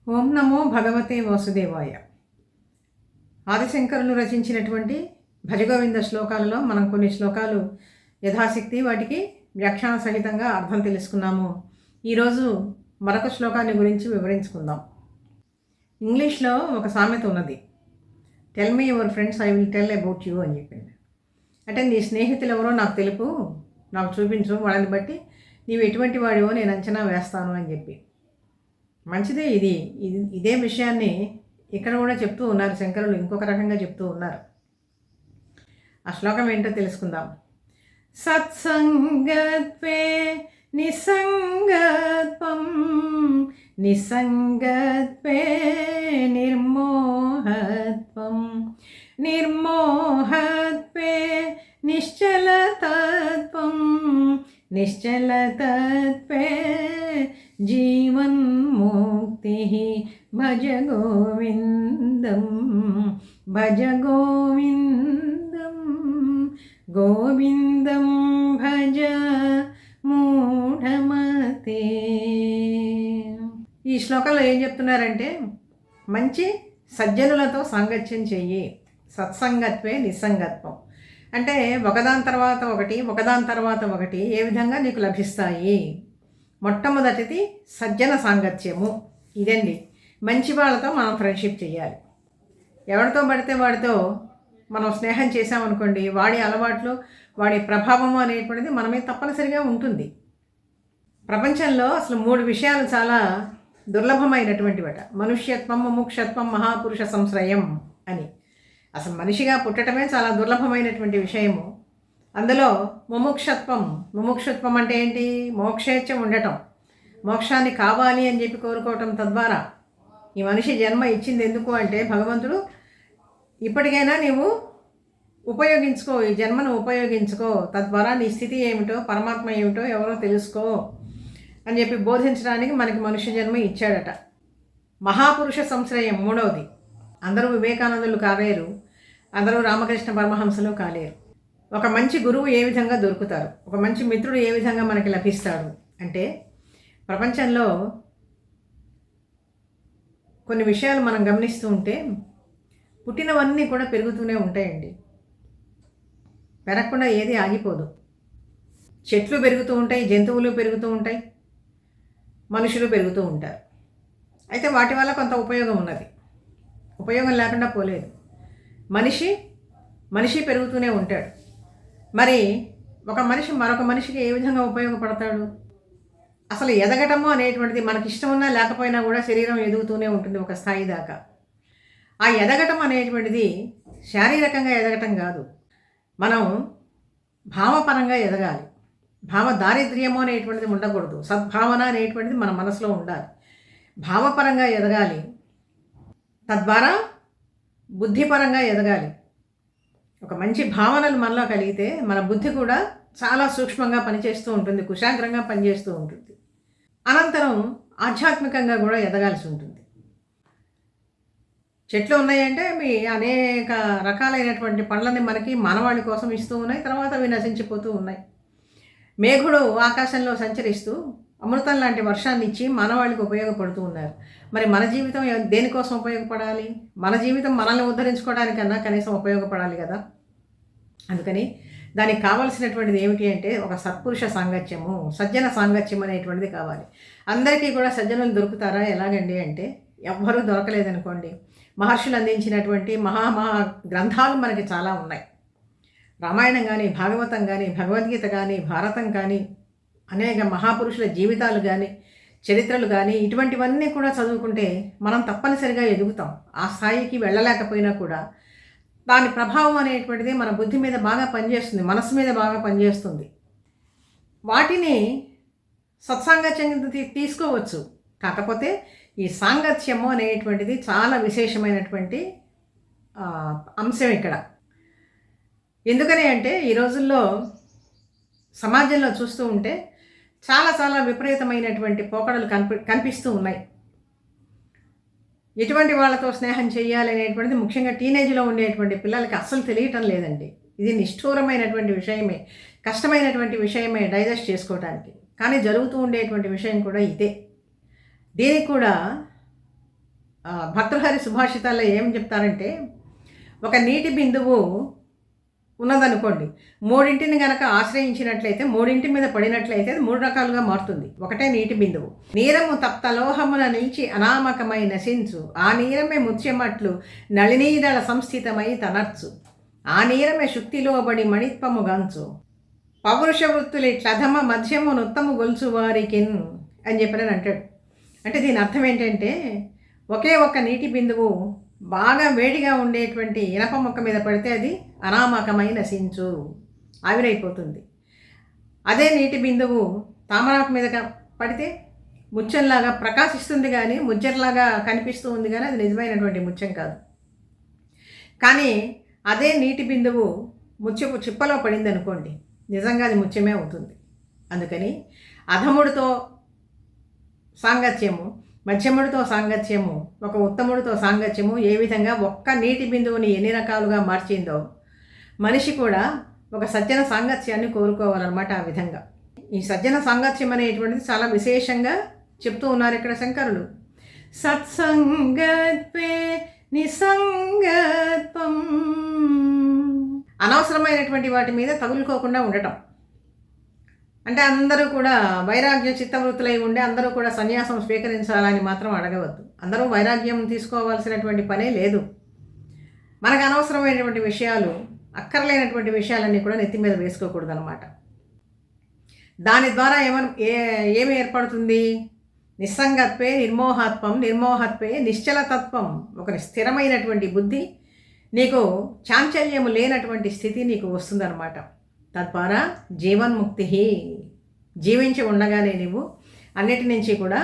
ఓం నమో భగవతే వాసుదేవాయ. ఆదిశంకరులు రచించినటువంటి భజగోవింద శ్లోకాలలో మనం కొన్ని శ్లోకాలు యథాశక్తి వాటికి వ్యాఖ్యాన సహితంగా అర్థం తెలుసుకున్నాము. ఈరోజు మరొక శ్లోకాన్ని గురించి వివరించుకుందాం. ఇంగ్లీష్లో ఒక సామెత ఉన్నది, tell me your friends, I will tell about you అని చెప్పింది. అంటే నీ స్నేహితులు ఎవరో నాకు తెలుపు, నాకు చూపించు, వాళ్ళని బట్టి నీవు ఎటువంటి వాడివో నేను అంచనా వేస్తాను అని చెప్పి. మంచిదే. ఇదే విషయాన్ని ఇక్కడ కూడా చెప్తూ ఉన్నారు శంకరులు, ఇంకొక రకంగా చెప్తూ ఉన్నారు. ఆ శ్లోకం ఏంటో తెలుసుకుందాం. సత్సంగత్వే నిసంగత్వం, నిసంగత్వే నిర్మోహత్వం, నిర్మోహత్వే నిశ్చలతత్వం, నిశ్చలతత్వే జీవన్ముక్తి. భజ గోవిందం, భజ గోవిందం, గోవిందం భజ మూఢమతే. ఈ శ్లోకంలో ఏం చెప్తున్నారంటే, మంచి సజ్జనులతో సాంగత్యం చెయ్యి. సత్సంగత్వే నిస్సంగత్వం అంటే ఒకదాని తర్వాత ఒకటి ఏ విధంగా నీకు లభిస్తాయి. మొట్టమొదటిది సజ్జన సాంగత్యము. ఇదండి, మంచి వాళ్ళతో మనం ఫ్రెండ్షిప్ చేయాలి. ఎవరితో పడితే వాడితో మనం స్నేహం చేసామనుకోండి, వాడి అలవాట్లు, వాడి ప్రభావము అనేటువంటిది మన మీద తప్పనిసరిగా ఉంటుంది. ప్రపంచంలో అసలు 3 విషయాలు చాలా దుర్లభమైనటువంటివట. మనుష్యత్వం, ముముక్షత్వం, మహాపురుష సంశ్రయం అని. అసలు మనిషిగా పుట్టడమే చాలా దుర్లభమైనటువంటి విషయము. అందులో ముముక్షత్వం అంటే ఏంటి? మోక్షేచ్ఛ ఉండటం, మోక్షాన్ని కావాలి అని చెప్పి కోరుకోవటం. తద్వారా ఈ మనిషి జన్మ ఇచ్చింది ఎందుకు అంటే, భగవంతుడు ఇప్పటికైనా నీవు ఉపయోగించుకో, ఈ జన్మను ఉపయోగించుకో, తద్వారా నీ స్థితి ఏమిటో, పరమాత్మ ఏమిటో ఎవరో తెలుసుకో అని చెప్పి బోధించడానికి మనకి మనుష్య జన్మ ఇచ్చాడట. మహాపురుష సంశ్రయం మూడవది. అందరూ వివేకానందులు కాలేరు, అందరూ రామకృష్ణ పరమహంసలు కాలేరు. ఒక మంచి గురువు ఏ విధంగా దొరుకుతారు, ఒక మంచి మిత్రుడు ఏ విధంగా మనకి లభిస్తాడు అంటే, ప్రపంచంలో కొన్ని విషయాలు మనం గమనిస్తూ ఉంటే పుట్టినవన్నీ కూడా పెరుగుతూనే ఉంటాయండి. పెరగకుండా ఏది ఆగిపోదు. చెట్లు పెరుగుతూ ఉంటాయి, జంతువులు పెరుగుతూ ఉంటాయి, మనుషులు పెరుగుతూ ఉంటారు. అయితే వాటి వల్ల కొంత ఉపయోగం ఉన్నది, ఉపయోగం లేకుండా పోలేదు. మనిషి పెరుగుతూనే ఉంటాడు. మరి ఒక మనిషి మరొక మనిషికి ఏ విధంగా ఉపయోగపడతాడు? అసలు ఎదగటము అనేటువంటిది మనకి ఇష్టం ఉన్నా లేకపోయినా కూడా శరీరం ఎదుగుతూనే ఉంటుంది ఒక స్థాయి దాకా. ఆ ఎదగటం అనేటువంటిది శారీరకంగా ఎదగటం కాదు, మనం భావపరంగా ఎదగాలి. భావ దారిద్ర్యము అనేటువంటిది ఉండకూడదు, సద్భావన అనేటువంటిది మన మనసులో ఉండాలి. భావపరంగా ఎదగాలి, తద్వారా బుద్ధిపరంగా ఎదగాలి. ఒక మంచి భావనలు మనలో కలిగితే మన బుద్ధి కూడా చాలా సూక్ష్మంగా పనిచేస్తూ ఉంటుంది, కుశాగ్రంగా పనిచేస్తూ ఉంటుంది. అనంతరం ఆధ్యాత్మికంగా కూడా ఎదగాల్సి ఉంటుంది. చెట్లు ఉన్నాయంటే మీ అనేక రకాలైనటువంటి పండ్లని మనకి మానవాళి కోసం ఇస్తూ ఉన్నాయి, తర్వాత అవి నశించిపోతూ ఉన్నాయి. మేఘుడు ఆకాశంలో సంచరిస్తూ అమృతం లాంటి వర్షాన్ని ఇచ్చి మానవాళికి ఉపయోగపడుతూ ఉన్నారు. మరి మన జీవితం దేనికోసం ఉపయోగపడాలి? మన జీవితం మనల్ని ఉద్ధరించుకోవడానికన్నా కనీసం ఉపయోగపడాలి కదా. అందుకని దానికి కావాల్సినటువంటిది ఏమిటి అంటే, ఒక సత్పురుష సాంగత్యము, సజ్జన సాంగత్యం అనేటువంటిది కావాలి. అందరికీ కూడా సజ్జనులు దొరుకుతారా? ఎలాగండి అంటే, ఎవ్వరూ దొరకలేదనుకోండి. మహర్షులు అందించినటువంటి మహా గ్రంథాలు మనకి చాలా ఉన్నాయి. రామాయణం కానీ, భాగవతం కానీ, భగవద్గీత కానీ, భారతం కానీ, అనేక మహాపురుషుల జీవితాలు కానీ, చరిత్రలు కానీ, ఇటువంటివన్నీ కూడా చదువుకుంటే మనం తప్పనిసరిగా ఎదుగుతాం. ఆ స్థాయికి వెళ్ళలేకపోయినా కూడా దాని ప్రభావం అనేటువంటిది మన బుద్ధి మీద బాగా పనిచేస్తుంది, మనసు మీద బాగా పనిచేస్తుంది. వాటిని సత్సాంగత్యం తీసుకోవచ్చు. కాకపోతే ఈ సాంగత్యము అనేటువంటిది చాలా విశేషమైనటువంటి అంశం ఇక్కడ. ఎందుకని అంటే, ఈ రోజుల్లో సమాజంలో చూస్తూ ఉంటే చాలా విపరీతమైనటువంటి పోకడలు కనిపిస్తూ ఉన్నాయి. ఎటువంటి వాళ్ళతో స్నేహం చేయాలి అనేటువంటిది ముఖ్యంగా టీనేజ్లో ఉండేటువంటి పిల్లలకి అస్సలు తెలియటం లేదండి. ఇది నిష్ఠూరమైనటువంటి విషయమే, కష్టమైనటువంటి విషయమే డైజెస్ట్ చేసుకోవడానికి. కానీ జరుగుతూ ఉండేటువంటి విషయం కూడా ఇదే. దీనికి కూడా భర్తృహరి సుభాషితాల్లో ఏం చెప్తారంటే, ఒక నీటి బిందువు ఉన్నదనుకోండి, మూడింటిని గనక ఆశ్రయించినట్లయితే, మూడింటి మీద పడినట్లయితే అది 3 రకాలుగా మారుతుంది. ఒకటే నీటి బిందువు. నీరము తప్తలోహమున నిలిచి అనామకమై నశించు, ఆ నీరమే ముత్యమట్లు నళినీదళ సంస్థితమై తనర్చు, ఆ నీరమే శుక్తిలోబడి మణిత్వము గంచు, పౌరుష వృత్తులి క్లధమ మధ్యము నుత్తము గొలుసు వారికిన్ అని చెప్పని అంటాడు. అంటే దీని అర్థం ఏంటంటే, ఒకే ఒక్క నీటి బిందువు బాగా వేడిగా ఉండేటువంటి ఇనప మొక్క మీద పడితే అది అనామకమై నశించు, ఆవిరైపోతుంది. అదే నీటి బిందువు తామరాకు మీద పడితే ముత్యంలాగా ప్రకాశిస్తుంది, కానీ ముత్యంలాగా కనిపిస్తూ ఉంది, కానీ అది నిజమైనటువంటి ముత్యం కాదు. కానీ అదే నీటి బిందువు ముత్యపు చిప్పలో పడింది అనుకోండి, నిజంగా అది ముత్యమే అవుతుంది. అందుకని అధముడితో సాంగత్యము, మధ్యముడితో సాంగత్యము, ఒక ఉత్తముడితో సాంగత్యము ఏ విధంగా ఒక్క నీటి బిందువుని ఎన్ని రకాలుగా మార్చిందో, మనిషి కూడా ఒక సజ్జన సాంగత్యాన్ని కోరుకోవాలన్నమాట. ఆ విధంగా ఈ సజ్జన సాంగత్యం అనేటువంటిది చాలా విశేషంగా చెప్తూ ఉన్నారు ఇక్కడ శంకరులు. సత్సంగత్వే నిసంగత్వం, అనవసరమైనటువంటి వాటి మీద తగులుకోకుండా ఉండటం. అంటే అందరూ కూడా వైరాగ్య చిత్తవృత్తులై ఉండే అందరూ కూడా సన్యాసం స్వీకరించాలని మాత్రం అడగవద్దు. అందరూ వైరాగ్యం తీసుకోవాల్సినటువంటి పనే లేదు. మనకు అనవసరమైనటువంటి విషయాలు, అక్కర్లేనటువంటి విషయాలన్నీ కూడా నెత్తి మీద వేసుకోకూడదు అనమాట. దాని ద్వారా ఏమి ఏర్పడుతుంది? నిస్సంగత్వే నిర్మోహత్వం, నిర్మోహత్వే నిశ్చలతత్వం. ఒక స్థిరమైనటువంటి బుద్ధి, నీకు చాంచల్యము లేనటువంటి స్థితి నీకు వస్తుందన్నమాట. తద్వారా జీవన్ముక్తి, జీవించి ఉండగానే నీవు అన్నిటి నుంచి కూడా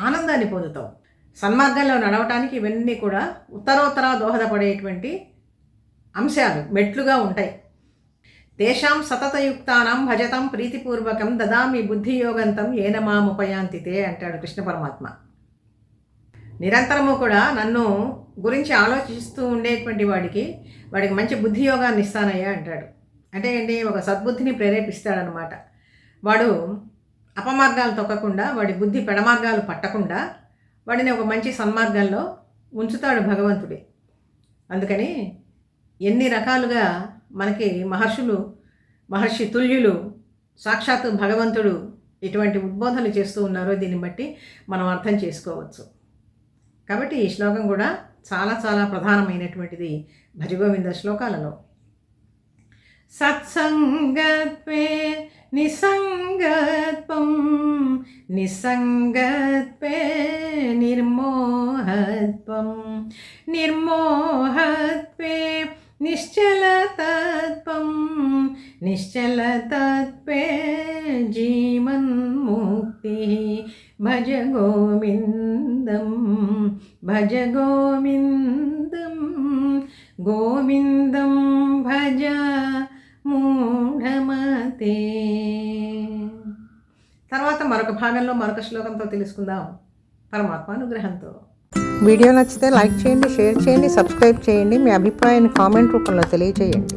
ఆనందాన్ని పొందుతావు. సన్మార్గంలో నడవటానికి ఇవన్నీ కూడా ఉత్తరోత్తర దోహదపడేటువంటి అంశాలు, మెట్లుగా ఉంటాయి. తేషాం సతతయుక్తానాం భజతం ప్రీతిపూర్వకం దదామి బుద్ధియోగంతం ఏన మాముపయాంతితే అంటాడు కృష్ణ పరమాత్మ. నిరంతరము కూడా నన్ను గురించి ఆలోచిస్తూ ఉండేటువంటి వాడికి మంచి బుద్ధియోగాన్ని ఇస్తానయ్యా అంటాడు. అంటే ఏంటి? ఒక సద్బుద్ధిని ప్రేరేపిస్తాడనమాట. వాడు అపమార్గాలు తొక్కకుండా, వాడి బుద్ధి పెడమార్గాలు పట్టకుండా వాడిని ఒక మంచి సన్మార్గంలో ఉంచుతాడు భగవంతుడే. అందుకని ఎన్ని రకాలుగా మనకి మహర్షి తుల్యులు, సాక్షాత్తు భగవంతుడు ఇటువంటి ఉద్బోధనలు చేస్తూ ఉన్నారో దీన్ని బట్టి మనం అర్థం చేసుకోవచ్చు. కాబట్టి ఈ శ్లోకం కూడా చాలా చాలా ప్రధానమైనటువంటిది భజగోవింద శ్లోకాలలో. సత్సంగత్వే నిసంగత్వం, నిసంగత్వే నిర్మోహత్వం, నిర్మోహత్వే నిశ్చలతత్వం, నిశ్చలతత్వే జీవన్ముక్తి. భజ గోవిందం, భజ గోవిందం, గోవిందం భజ మూఢమతే. తర్వాత మరొక భాగంలో మరొక శ్లోకంతో తెలుసుకుందాం పరమాత్మ అనుగ్రహంతో. వీడియో నచ్చితే లైక్ చేయండి, షేర్ చేయండి, సబ్స్క్రైబ్ చేయండి. మీ అభిప్రాయాన్ని కామెంట్ రూపంలో తెలియజేయండి.